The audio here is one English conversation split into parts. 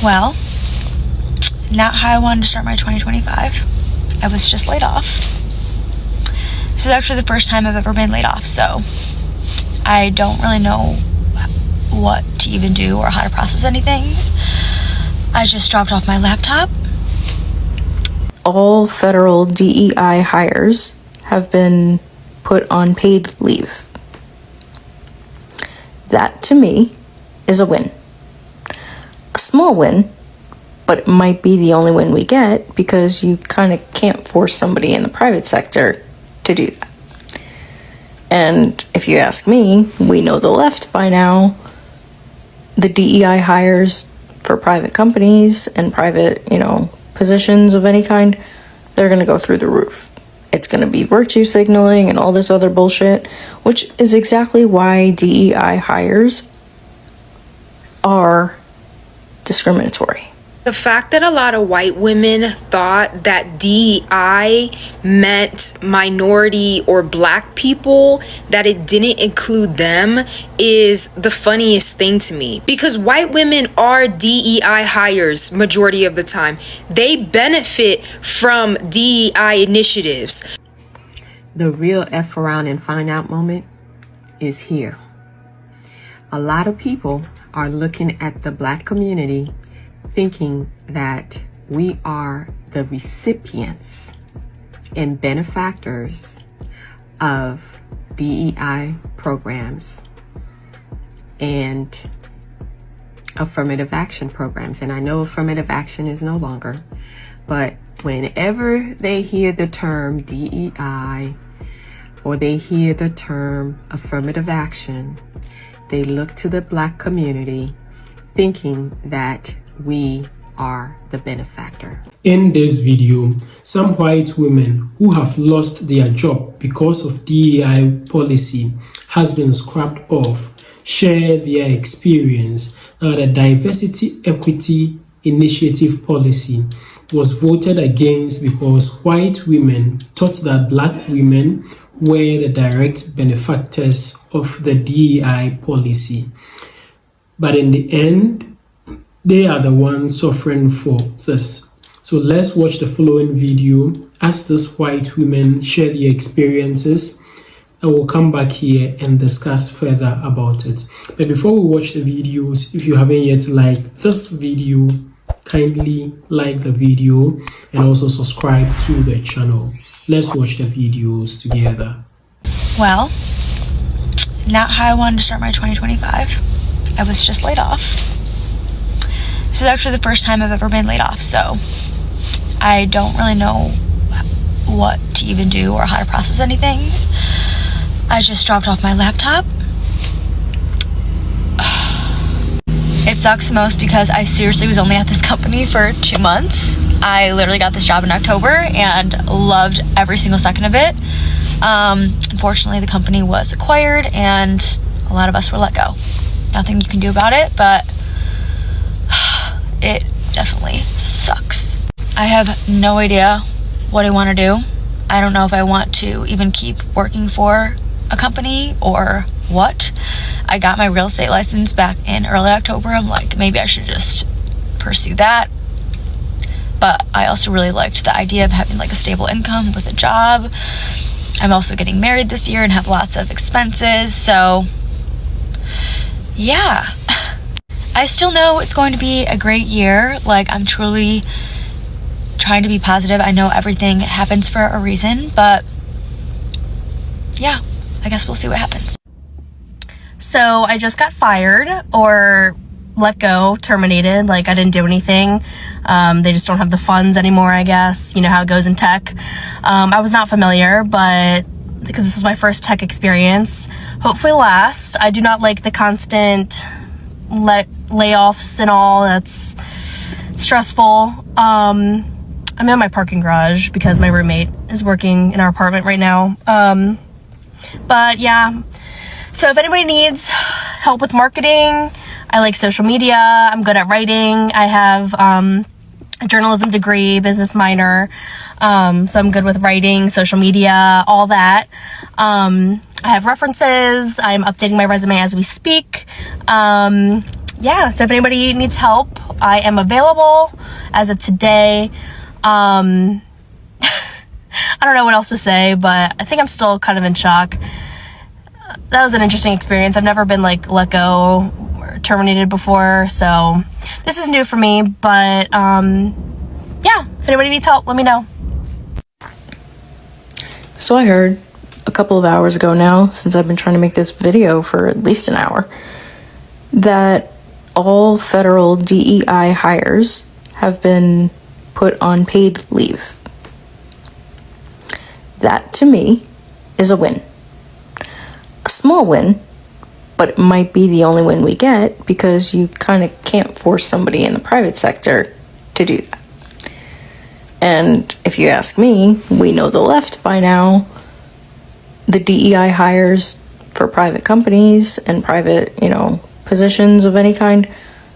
Well, not how I wanted to start my 2025. I was just laid off. This is actually the first time I've ever been laid off, so I don't really know what to even do or how to process anything. I just dropped off my laptop. All federal DEI hires have been put on paid leave. That, to me, is a win. A small win, but it might be the only win we get because you kind of can't force somebody in the private sector to do that. And if you ask me, we know the left by now. The DEI hires for private companies and private, positions of any kind, they're going to go through the roof. It's going to be virtue signaling and all this other bullshit, which is exactly why DEI hires are discriminatory. The fact that a lot of white women thought that DEI meant minority or black people, that it didn't include them, is the funniest thing to me. Because white women are DEI hires majority of the time. They benefit from DEI initiatives. The real F around and find out moment is here. A lot of people are looking at the black community thinking that we are the recipients and benefactors of DEI programs and affirmative action programs. And I know affirmative action is no longer, but whenever they hear the term DEI or they hear the term affirmative action, they look to the black community thinking that we are the benefactor. In this video, some white women who have lost their job because of DEI policy has been scrapped off share their experience. Now, the Diversity Equity Initiative policy was voted against because white women thought that black women were the direct benefactors of the DEI policy. But in the end, they are the ones suffering for this. So let's watch the following video as these white women share their experiences, and we'll come back here and discuss further about it. But before we watch the videos, if you haven't yet liked this video, kindly like the video and also subscribe to the channel. Let's watch the videos together. Well, not how I wanted to start my 2025. I was just laid off. This is actually the first time I've ever been laid off, so I don't really know what to even do or how to process anything. I just dropped off my laptop. It sucks the most because I seriously was only at this company for 2 months. I literally got this job in October and loved every single second of it. Unfortunately, the company was acquired and a lot of us were let go. Nothing you can do about it, but it definitely sucks. I have no idea what I want to do. I don't know if I want to even keep working for a company or what. I got my real estate license back in early October. I'm like, maybe I should just pursue that. But I also really liked the idea of having like a stable income with a job. I'm also getting married this year and have lots of expenses. So yeah. I still know it's going to be a great year. Like, I'm truly trying to be positive. I know everything happens for a reason, but yeah, I guess we'll see what happens. So I just got fired or let go, terminated. Like, I didn't do anything. They just don't have the funds anymore, I guess. You know how it goes in tech. I was not familiar, but because this was my first tech experience, hopefully last. I do not like the constant layoffs and all. That's stressful. I'm in my parking garage because my roommate is working in our apartment right now. But yeah, so if anybody needs help with marketing, I like social media, I'm good at writing, I have a journalism degree, business minor, so I'm good with writing, social media, all that. I have references, I'm updating my resume as we speak. yeah, so if anybody needs help, I am available as of today. I don't know what else to say, but I think I'm still kind of in shock. That was an interesting experience. I've never been like let go or terminated before, so this is new for me, but yeah, if anybody needs help, let me know. So I heard a couple of hours ago now, since I've been trying to make this video for at least an hour, that all federal DEI hires have been put on paid leave. That, to me, is a win. A small win, but it might be the only win we get because you kind of can't force somebody in the private sector to do that. And if you ask me, we know the left by now. The DEI hires for private companies and private, positions of any kind,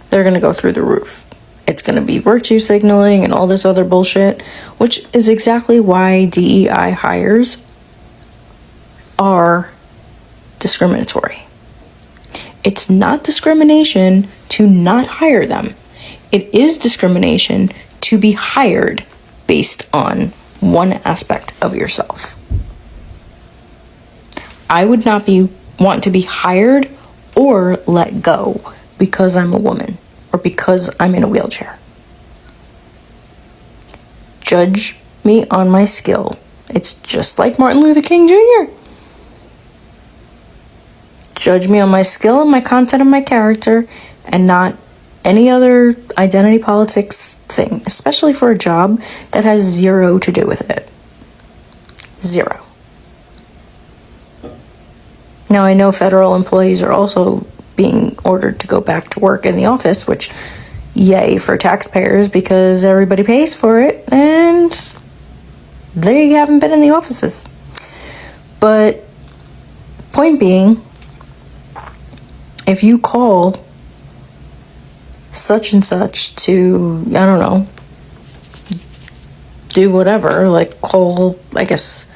they're going to go through the roof. It's going to be virtue signaling and all this other bullshit, which is exactly why DEI hires are discriminatory. It's not discrimination to not hire them. It is discrimination to be hired based on one aspect of yourself. I would not want to be hired or let go because I'm a woman or because I'm in a wheelchair. Judge me on my skill. It's just like Martin Luther King Jr. Judge me on my skill and my content and my character, and not any other identity politics thing, especially for a job that has zero to do with it. Zero. Now, I know federal employees are also being ordered to go back to work in the office, which, yay for taxpayers, because everybody pays for it, and they haven't been in the offices. But, point being, if you call such and such to, I don't know, do whatever, like call, I guess,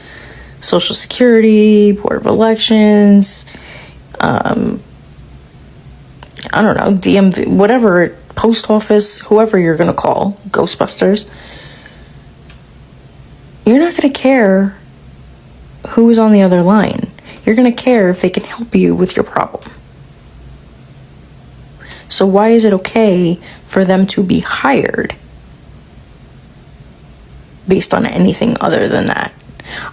Social Security, Board of Elections, I don't know, DMV, whatever, post office, whoever you're going to call, Ghostbusters, you're not going to care who's on the other line. You're going to care if they can help you with your problem. So why is it okay for them to be hired based on anything other than that?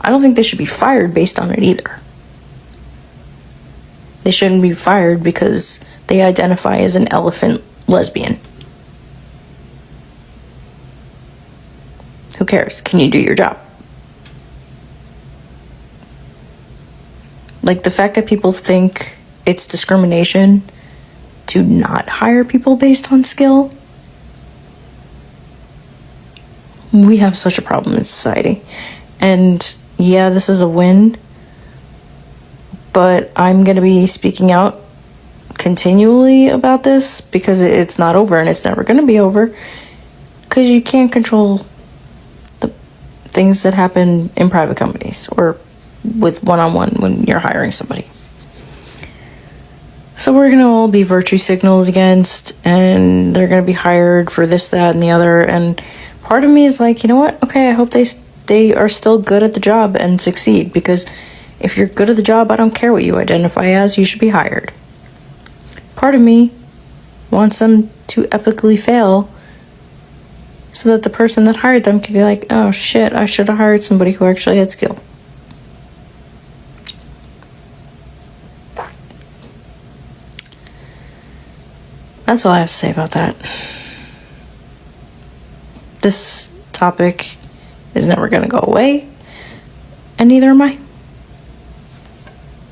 I don't think they should be fired based on it either. They shouldn't be fired because they identify as an elephant lesbian. Who cares? Can you do your job? Like, the fact that people think it's discrimination to not hire people based on skill, we have such a problem in society. And yeah, this is a win, but I'm going to be speaking out continually about this because it's not over, and it's never going to be over, because you can't control the things that happen in private companies or with one-on-one when you're hiring somebody. So we're going to all be virtue signaled against, and they're going to be hired for this, that, and the other. And part of me is like, you know what? Okay, I hope they are still good at the job and succeed, because if you're good at the job, I don't care what you identify as, you should be hired. Part of me wants them to epically fail so that the person that hired them can be like, oh shit, I should have hired somebody who actually had skill. That's all I have to say about that. This topic is never going to go away, and neither am I.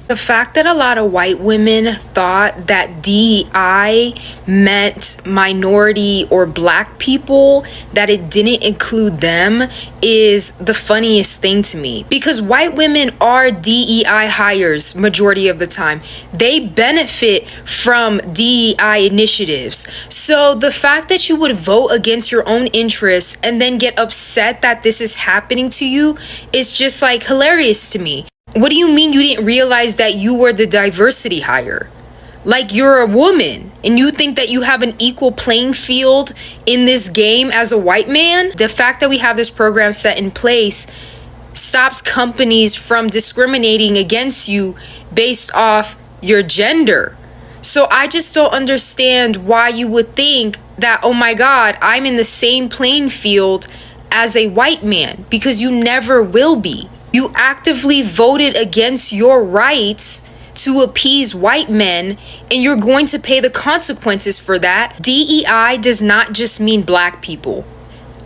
The fact that a lot of white women thought that DEI meant minority or black people, that it didn't include them, is the funniest thing to me. Because white women are DEI hires majority of the time. They benefit from DEI initiatives. So the fact that you would vote against your own interests and then get upset that this is happening to you is just like hilarious to me. What do you mean you didn't realize that you were the diversity hire? like you're a woman and you think that you have an equal playing field in this game as a white man. The fact that we have this program set in place stops companies from discriminating against you based off your gender. So I just don't understand why you would think that, oh my God, I'm in the same playing field as a white man, because you never will be. You actively voted against your rights to appease white men, and you're going to pay the consequences for that. DEI does not just mean black people.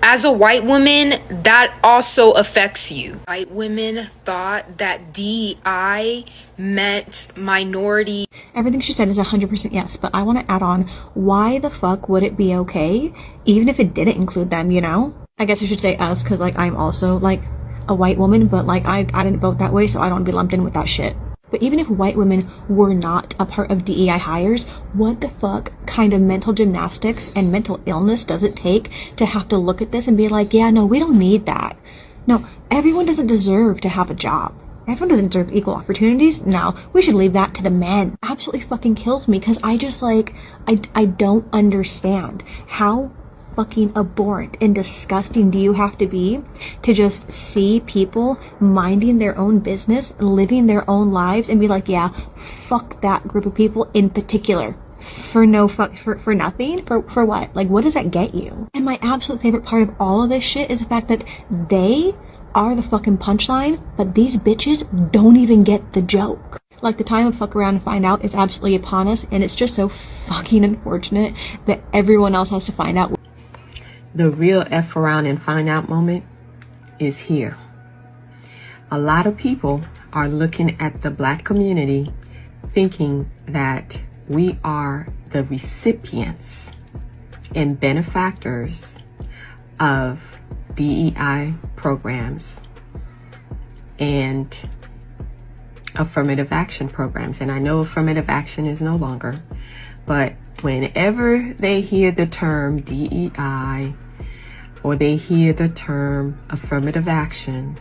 As a white woman, that also affects you. White women thought that DEI meant minority. Everything she said is 100% yes, but I want to add on, why the fuck would it be okay, even if it didn't include them, you know? I guess I should say us, because, like, I'm also, like, a white woman, but, like, I didn't vote that way, so I don't want to be lumped in with that shit. But even if white women were not a part of DEI hires, what the fuck kind of mental gymnastics and mental illness does it take to have to look at this and be like, yeah, no, we don't need that. No, everyone doesn't deserve to have a job. Everyone doesn't deserve equal opportunities. No, we should leave that to the men. Absolutely fucking kills me, because I just, like, I don't understand how fucking abhorrent and disgusting do you have to be to just see people minding their own business, living their own lives, and be like, yeah, fuck that group of people in particular. For no fuck, for nothing? For what? Like, what does that get you? And my absolute favorite part of all of this shit is the fact that they are the fucking punchline, but these bitches don't even get the joke. Like, the time of fuck around and find out is absolutely upon us, and it's just so fucking unfortunate that everyone else has to find out. The real F around and find out moment is here. A lot of people are looking at the black community thinking that we are the recipients and benefactors of DEI programs and affirmative action programs. And I know affirmative action is no longer, but whenever they hear the term DEI or they hear the term affirmative action,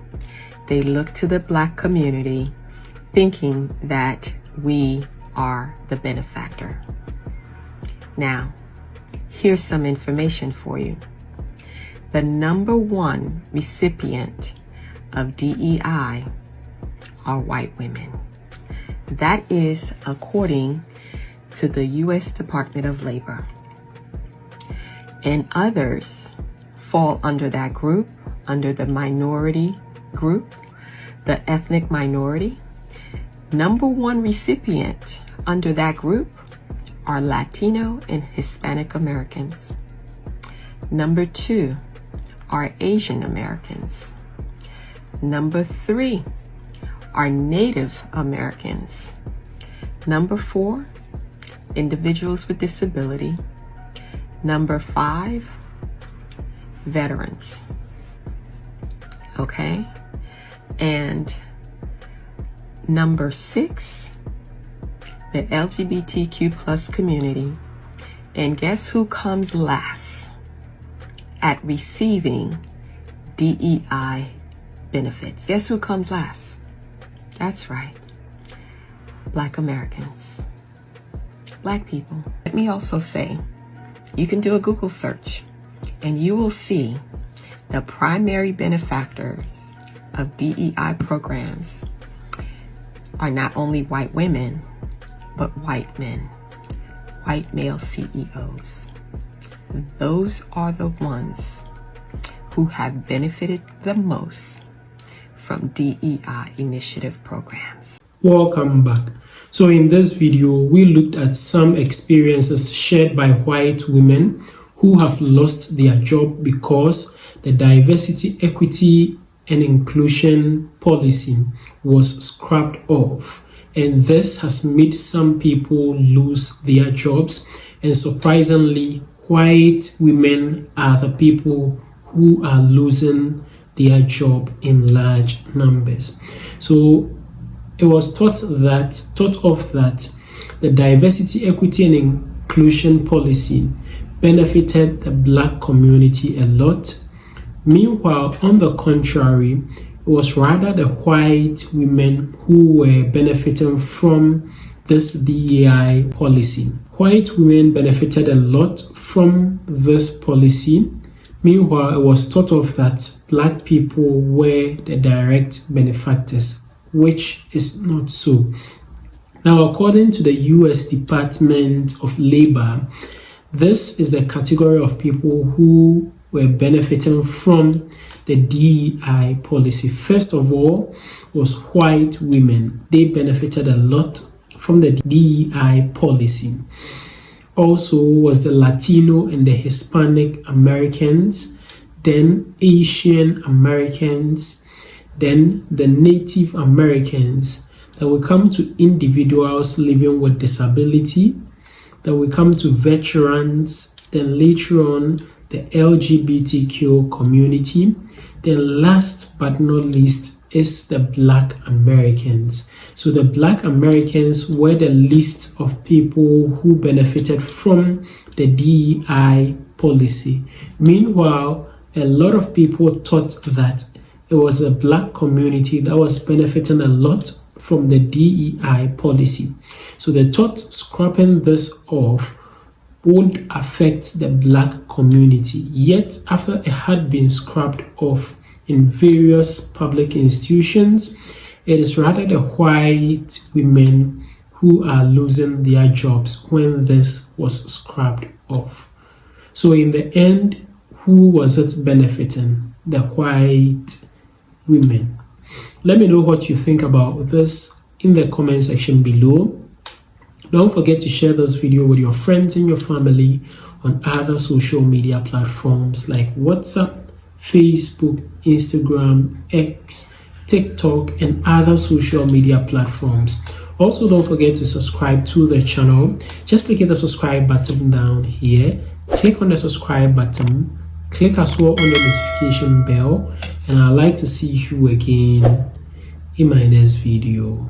they look to the black community thinking that we are the benefactor. Now, here's some information for you. The number one recipient of DEI are white women. That is according to the U.S. Department of Labor. And others fall under that group, under the minority group, the ethnic minority. Number one recipient under that group are Latino and Hispanic Americans. Number two are Asian Americans. Number three are Native Americans. Number four, individuals with disability. Number five, veterans. Okay? And number six, the LGBTQ plus community. And guess who comes last at receiving DEI benefits? Guess who comes last? That's right. Black Americans. Black people. Let me also say, you can do a Google search and you will see the primary benefactors of DEI programs are not only white women, but white men, white male CEOs. Those are the ones who have benefited the most from DEI initiative programs. Welcome back. So in this video, we looked at some experiences shared by white women who have lost their job because the diversity, equity, and inclusion policy was scrapped off. And this has made some people lose their jobs. And surprisingly, white women are the people who are losing their job in large numbers. So it was thought of that the diversity, equity, and inclusion policy benefited the black community a lot. Meanwhile, on the contrary, it was rather the white women who were benefiting from this DEI policy. White women benefited a lot from this policy. Meanwhile, it was thought of that black people were the direct benefactors, which is not so. Now, according to the US Department of Labor, this is the category of people who were benefiting from the DEI policy. First of all, was white women. They benefited a lot from the DEI policy. Also was the Latino and the Hispanic Americans, then Asian Americans, then the Native Americans. Then we come to individuals living with disability. Then we come to veterans. Then later on, the LGBTQ community. Then last but not least is the Black Americans. So the Black Americans were the list of people who benefited from the DEI policy. Meanwhile, a lot of people thought that it was a black community that was benefiting a lot from the DEI policy. So they thought scrapping this off would affect the black community. Yet, after it had been scrapped off in various public institutions, it is rather the white women who are losing their jobs when this was scrapped off. So in the end, who was it benefiting? The white women. Let me know what you think about this in the comment section below. Don't forget to share this video with your friends and your family on other social media platforms like WhatsApp, Facebook, Instagram, X, TikTok, and other social media platforms. Also, don't forget to subscribe to the channel. Just click the subscribe button down here. Click on the subscribe button. Click as well on the notification bell. And I'd like to see you again in my next video.